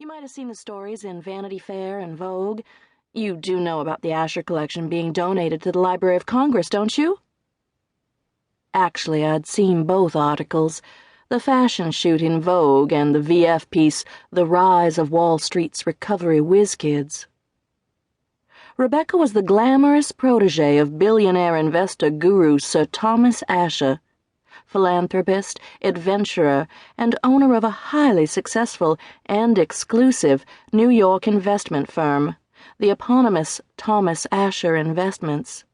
You might have seen the stories in Vanity Fair and Vogue. You do know about the Asher collection being donated to the Library of Congress, don't you? Actually, I'd seen both articles, the fashion shoot in Vogue and the VF piece, The Rise of Wall Street's Recovery Whiz Kids. Rebecca was the glamorous protege of billionaire investor guru Sir Thomas Asher, philanthropist, adventurer, and owner of a highly successful and exclusive New York investment firm, the eponymous Thomas Asher Investments.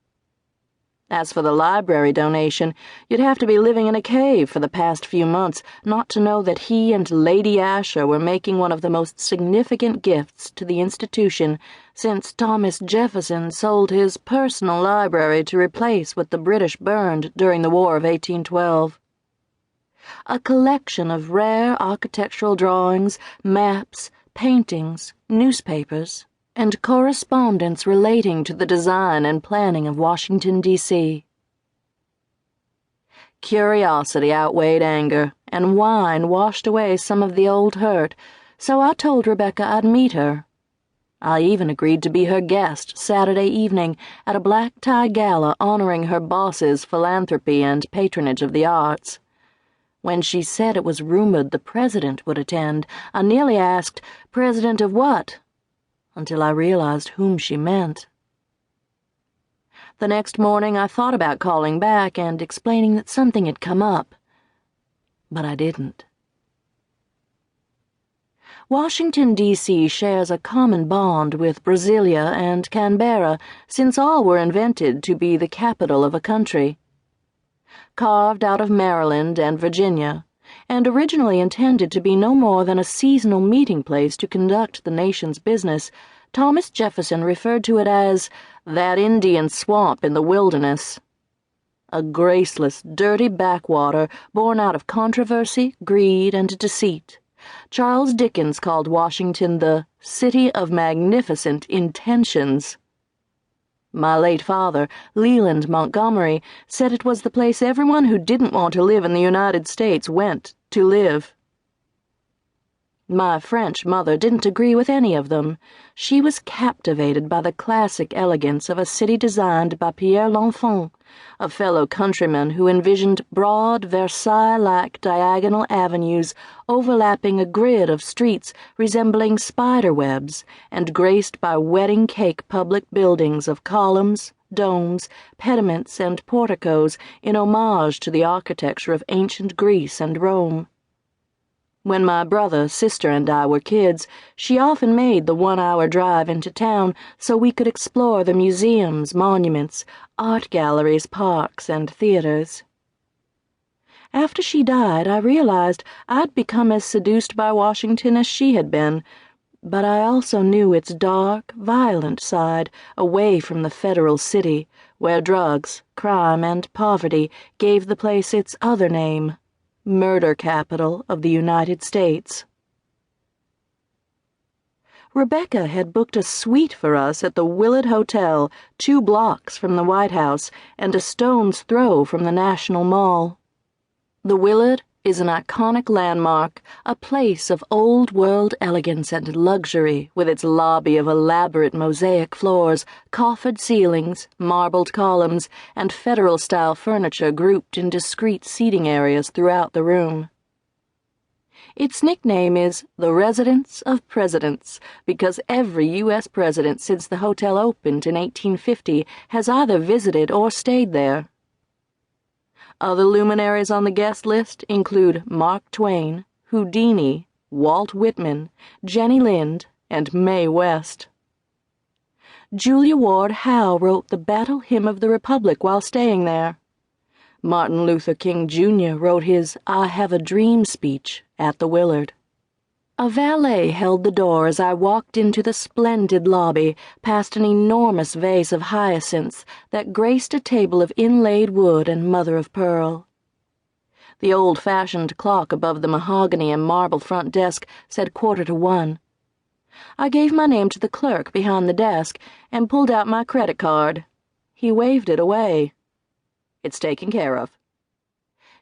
As for the library donation, you'd have to be living in a cave for the past few months not to know that he and Lady Asher were making one of the most significant gifts to the institution since Thomas Jefferson sold his personal library to replace what the British burned during the War of 1812. A collection of rare architectural drawings, maps, paintings, newspapers, and correspondence relating to the design and planning of Washington, D.C. Curiosity outweighed anger, and wine washed away some of the old hurt, so I told Rebecca I'd meet her. I even agreed to be her guest Saturday evening at a black-tie gala honoring her boss's philanthropy and patronage of the arts. When she said it was rumored the president would attend, I nearly asked, "President of what?" until I realized whom she meant. The next morning I thought about calling back and explaining that something had come up, but I didn't. Washington, D.C. shares a common bond with Brasilia and Canberra, since all were invented to be the capital of a country. Carved out of Maryland and Virginia, and originally intended to be no more than a seasonal meeting place to conduct the nation's business, Thomas Jefferson referred to it as that Indian swamp in the wilderness. A graceless, dirty backwater born out of controversy, greed, and deceit. Charles Dickens called Washington the City of Magnificent Intentions. My late father, Leland Montgomery, said it was the place everyone who didn't want to live in the United States went to live. My French mother didn't agree with any of them. She was captivated by the classic elegance of a city designed by Pierre l'Enfant, a fellow countryman who envisioned broad, Versailles-like diagonal avenues overlapping a grid of streets resembling spider webs and graced by wedding cake public buildings of columns, domes, pediments, and porticos in homage to the architecture of ancient Greece and Rome. When my brother, sister, and I were kids, she often made the 1-hour drive into town so we could explore the museums, monuments, art galleries, parks, and theaters. After she died, I realized I'd become as seduced by Washington as she had been, but I also knew its dark, violent side away from the federal city, where drugs, crime, and poverty gave the place its other name, murder capital of the United States. Rebecca had booked a suite for us at the Willard Hotel, 2 blocks from the White House and a stone's throw from the National Mall. The Willard is an iconic landmark, a place of old-world elegance and luxury, with its lobby of elaborate mosaic floors, coffered ceilings, marbled columns, and federal-style furniture grouped in discreet seating areas throughout the room. Its nickname is the Residence of Presidents because every U.S. president since the hotel opened in 1850 has either visited or stayed there. Other luminaries on the guest list include Mark Twain, Houdini, Walt Whitman, Jenny Lind, and Mae West. Julia Ward Howe wrote the Battle Hymn of the Republic while staying there. Martin Luther King Jr. wrote his I Have a Dream speech at the Willard. A valet held the door as I walked into the splendid lobby, past an enormous vase of hyacinths that graced a table of inlaid wood and mother-of-pearl. The old-fashioned clock above the mahogany and marble front desk said 1:45. I gave my name to the clerk behind the desk and pulled out my credit card. He waved it away. "It's taken care of."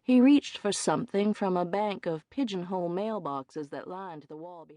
He reached for something from a bank of pigeonhole mailboxes that lined the wall behind.